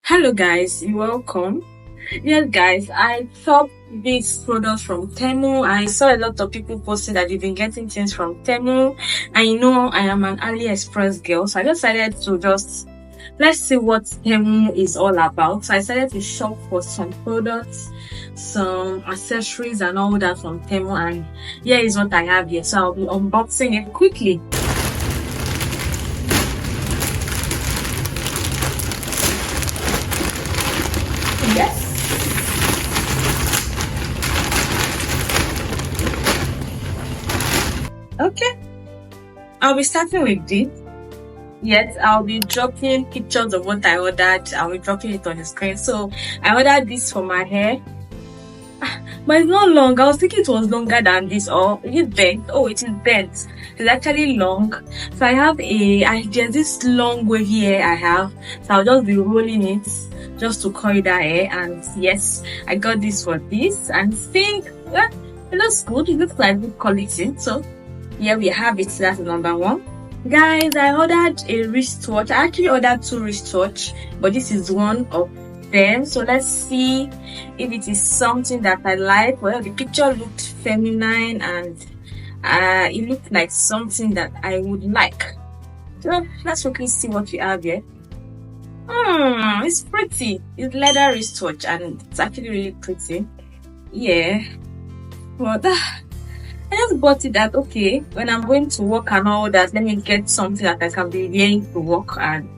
Hello guys, you're welcome. Yes guys, I shop these products from TEMU. I saw a lot of people posting that they've been getting things from TEMU. I know I am an AliExpress girl, so I decided to let's see what TEMU is all about. So I decided to shop for some products, some accessories and all that from TEMU, and here is what I have here. So I'll be unboxing it quickly. Yes. Okay. I'll be starting with this. Yes, I'll be dropping pictures of what I ordered. I'll be dropping it on the screen. So I ordered this for my hair. But it's not long. I was thinking it was longer than this. Or is it bent? Oh, it is bent. It's actually long. So I have there's this long wavy hair I have. So I'll just be rolling it just to curl that hair. And yes, I got this for this. And think, well, it looks good. It looks like good quality. So here we have it. That's number one. Guys, I ordered a wristwatch. I actually ordered two wristwatch, but this is one of them. So let's see if it is something that I like. Well, the picture looked feminine and it looked like something that I would like. So let's quickly see what we have here. It's pretty. It's leather wristwatch and it's actually really pretty. Yeah. But I just bought it that, okay, when I'm going to work and all that, let me get something that I can be wearing to work, and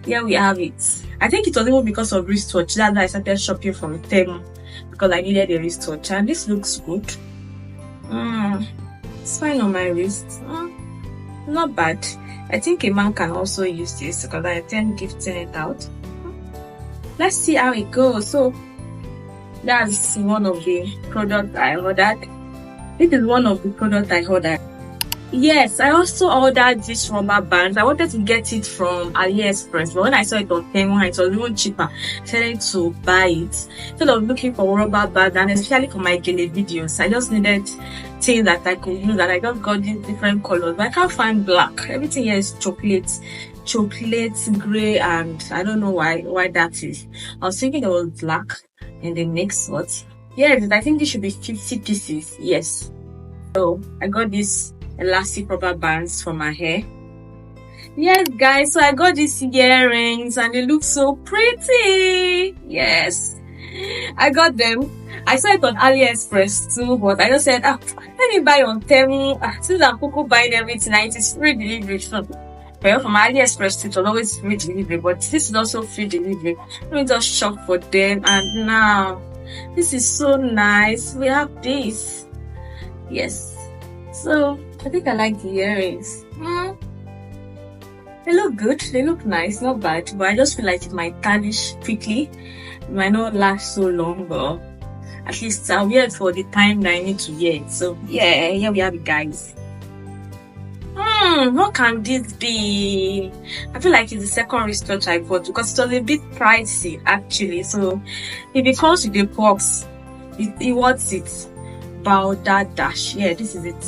here we have it. I think it was even because of wristwatch. That's why I started shopping from TEMU, because I needed a wristwatch, and this looks good. It's fine on my wrist. Not bad. I think a man can also use this because I tend gifting it out. Let's see how it goes. So that's one of the products I ordered. This is one of the products I ordered. Yes, I also ordered this rubber bands. I wanted to get it from AliExpress, but when I saw it on TEMU, it was even cheaper. I decided to buy it. Instead of looking for rubber bands, and especially for my gele videos, I just needed things that I could use, and I just got these different colors. But I can't find black. Everything here is chocolate, gray, and I don't know why that is. I was thinking it was black in the next lot. Yes, I think this should be 50 pieces. Yes. So I got this elastic rubber bands for my hair. Yes, guys. So I got these earrings and they look so pretty. Yes, I got them. I saw it on AliExpress too, but I just said, let me buy on TEMU. Since I'm buying everything, it is free delivery. So, well, from AliExpress, it was always free delivery, but this is also free delivery. Let me just shop for them, and now. This is so nice. We have this. Yes. So I think I like the earrings. They look good. They look nice. Not bad. But I just feel like it might tarnish quickly. It might not last so long, but at least I'll wear it for the time that I need to wear it. So yeah, here we have it, guys. What can this be? I feel like it's the second wristwatch I bought because it was a bit pricey actually. So if it comes with the box, it wants it. That dash. Yeah, this is it.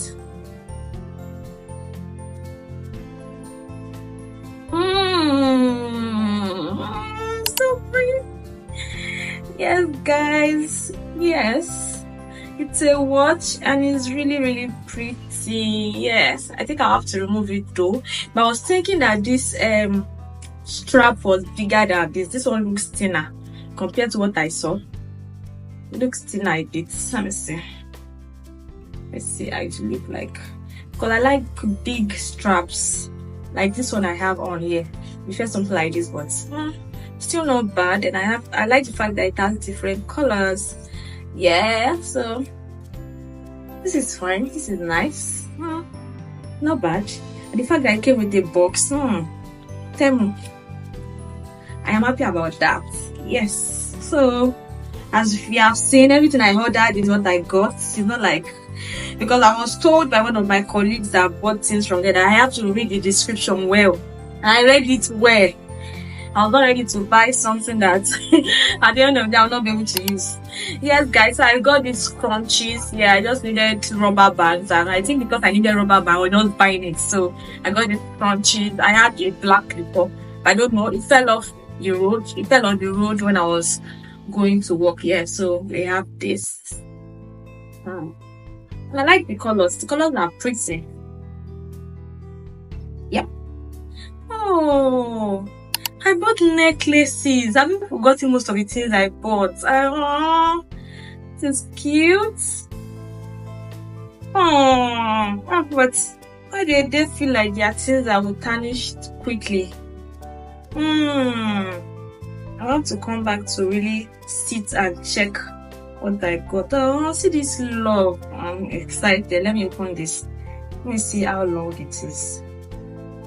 So pretty. Yes, guys. Yes. It's a watch and it's really pretty. Yes, I think I'll have to remove it though. But I was thinking that this strap was bigger than this. This one looks thinner compared to what I saw. It looks thinner a bit. Let me see. Let's see how it look like. Because I like big straps. Like this one I have on here. I prefer something like this, but still not bad. And I like the fact that it has different colors. Yeah, so this is fine. This is nice. Not bad. And the fact that I came with the box, TEMU, I am happy about that. Yes. So as you have seen, everything I ordered is what I got. It's not like, because I was told by one of my colleagues that bought things from there that I have to read the description well. And I read it well. I was not ready to buy something that at the end of the day I'll not be able to use. Yes, guys, so I got these Crunchies. Yeah, I just needed rubber bands, and I think because I needed rubber band, I was just buying it. So I got these Crunchies. I had a black before, but I don't know, it fell off the road. It fell on the road when I was going to work. Yeah, so we have this. And I like the colors. The colors are pretty. Yeah. Oh, I bought necklaces. I've even forgotten most of the things I bought. This is cute. Oh, but why do they feel like their things are tarnished quickly? I want to come back to really sit and check what I got. Oh, see this love. I'm excited. Let me open this. Let me see how long it is.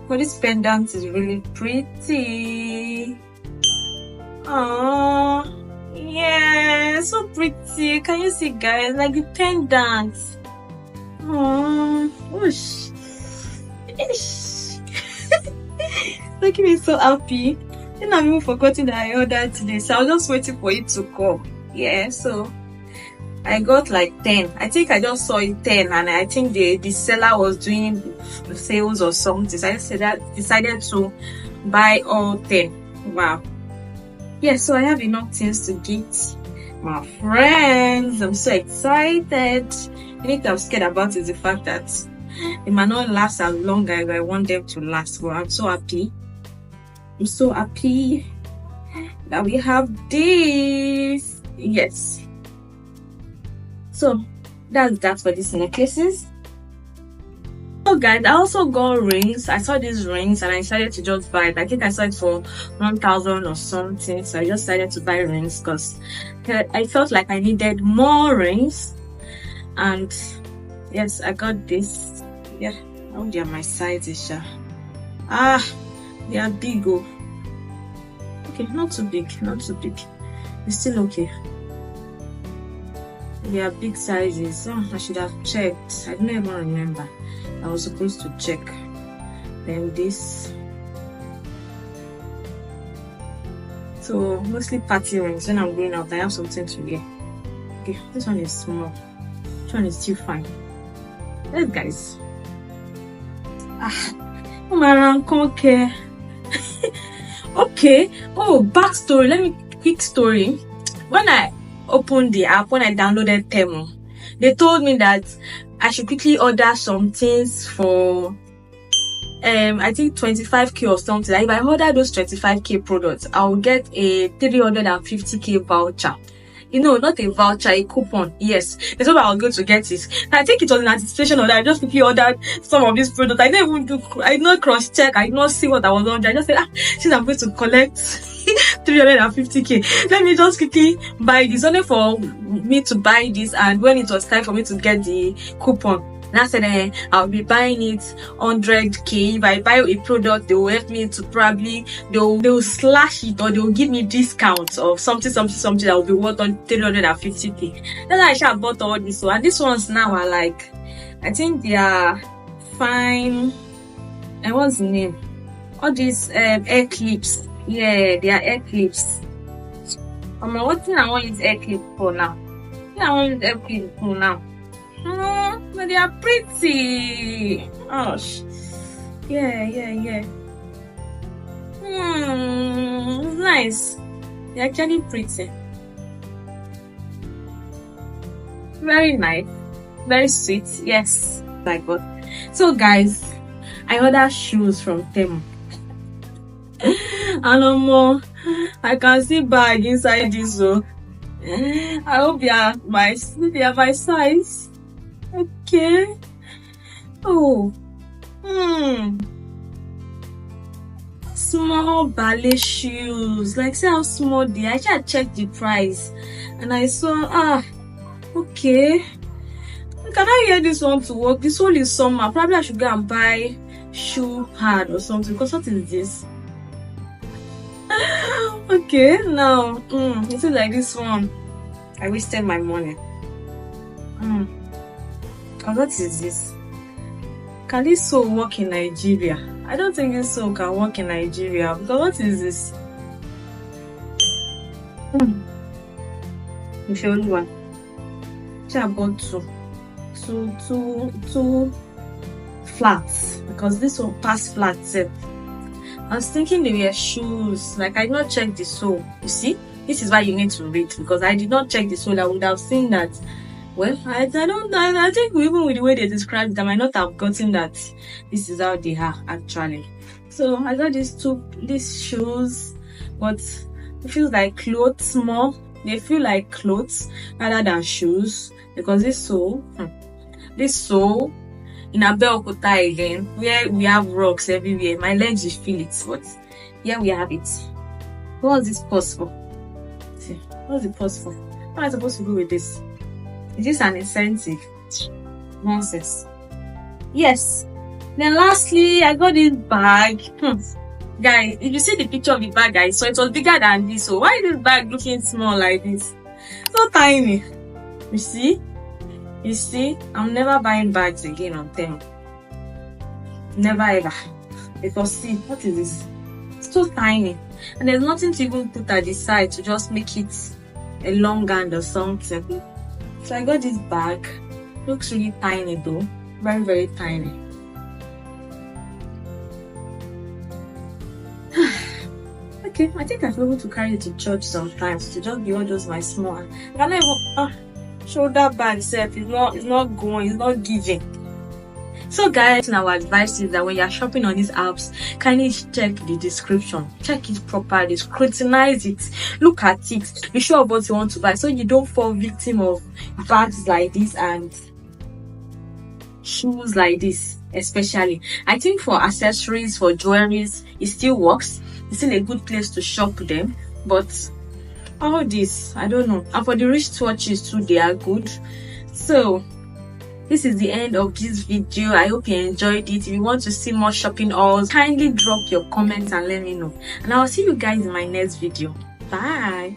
Oh, this pendant is really pretty. Oh, yeah, so pretty. Can you see, guys? Like the pendant. Oh, whoosh. Making me so happy. And I'm even forgetting that I ordered this. I was just waiting for it to come. Yeah, so I got like 10. I think I just saw it 10, and I think the seller was doing sales or something. So I decided to buy all 10. Wow. Yeah, so I have enough things to get my friends. I'm so excited. The thing I'm scared about is the fact that it might not last as long as I want them to last. But I'm so happy. I'm so happy that we have this. Yes. So that's that for these necklaces. So guys, I also got rings. I saw these rings and I decided to just buy it. I think I saw it for 1,000 or something. So I just decided to buy rings because I felt like I needed more rings. And yes, I got this. Yeah, oh, they are my sizes. They are big. Oh, okay, not too big, not too big. It's still okay. They are big sizes. Oh, I should have checked. I don't even remember. I was supposed to check. Then this. So mostly party rings. When I'm going out, I have something to wear. Okay, this one is small. This one is still fine. Yes, guys. Okay. Okay. Oh, backstory. Let me quick story. When I opened the app, when I downloaded TEMU, they told me that I should quickly order some things for I think 25k or something. If I order those 25k products, I'll get a 350k voucher. You know, not a voucher, a coupon. Yes, that's what I was going to get it. I think it was in anticipation of that. I just quickly ordered some of these products. I didn't even I did not cross check. I did not see what I was ordering. I just said, since I'm going to collect 350k, let me just quickly buy this. Only for me to buy this, and when it was time for me to get the coupon, and I said, I'll be buying it 100k. If I buy a product, they will help me to probably, they'll slash it, or they'll give me discounts of something that will be worth on 350k. That's why I should have bought all this one. And these ones now are like, I think they are fine. And what's the name? All these air clips. Yeah, they are air clips. What thing I want is air clip for now? I want is air clip for now. But they are pretty. Oh, yeah. Nice. They're actually pretty. Very nice. Very sweet. Yes, I got. So guys, I ordered shoes from TEMU. And I can see bag inside this. So I hope they are my size. Okay. Oh. Small ballet shoes. Like, see how small they are. I just checked the price and I saw okay. Can I wear this one to work? This one is summer. Probably I should go and buy shoe pad or something. Because what is this? Okay, now it's like this one. I wasted my money. What is this? Can this soul work in Nigeria? I don't think this soul can work in Nigeria. Because what is this? If you only one. I bought two flats. Because this one passed flat set. I was thinking they were shoes. Like, I did not check the sole. You see, this is why you need to read, because I did not check the sole. I would have seen that. Well, I think even with the way they described it, I might not have gotten that this is how they are actually. So I got these shoes, but it feels like clothes more. They feel like clothes rather than shoes, because this sole in Abeokuta again, where we have rocks everywhere, my legs will feel it, but here we have it. What's this purse for? See, what's the purse for? What am I supposed to do with this? Is this an incentive? Nonsense. Yes. Then lastly, I got this bag. Guys, if you see the picture of the bag, guys, so it was bigger than this. So why is this bag looking small like this? So tiny. You see? You see? I'm never buying bags again on TEMU. Never ever. Because see, what is this? It's so tiny. And there's nothing to even put at the side to just make it a long hand or something. So I got this bag. Looks really tiny though. Very, very tiny. Okay, I think I've been able to carry it to church sometimes to just be all just my small. I can't even shoulder bag itself. It's not going, it's not giving. So guys, our advice is that when you're shopping on these apps, kindly check the description, check it properly, scrutinize it, look at it, be sure of what you want to buy so you don't fall victim of bags like this and shoes like this. Especially, I think for accessories, for jewelries, it still works. It's still a good place to shop them, but all this, I don't know. And for the wristwatches too, they are good. So this is the end of this video. I hope you enjoyed it. If you want to see more shopping hauls, kindly drop your comments and let me know, and I'll see you guys in my next video. Bye.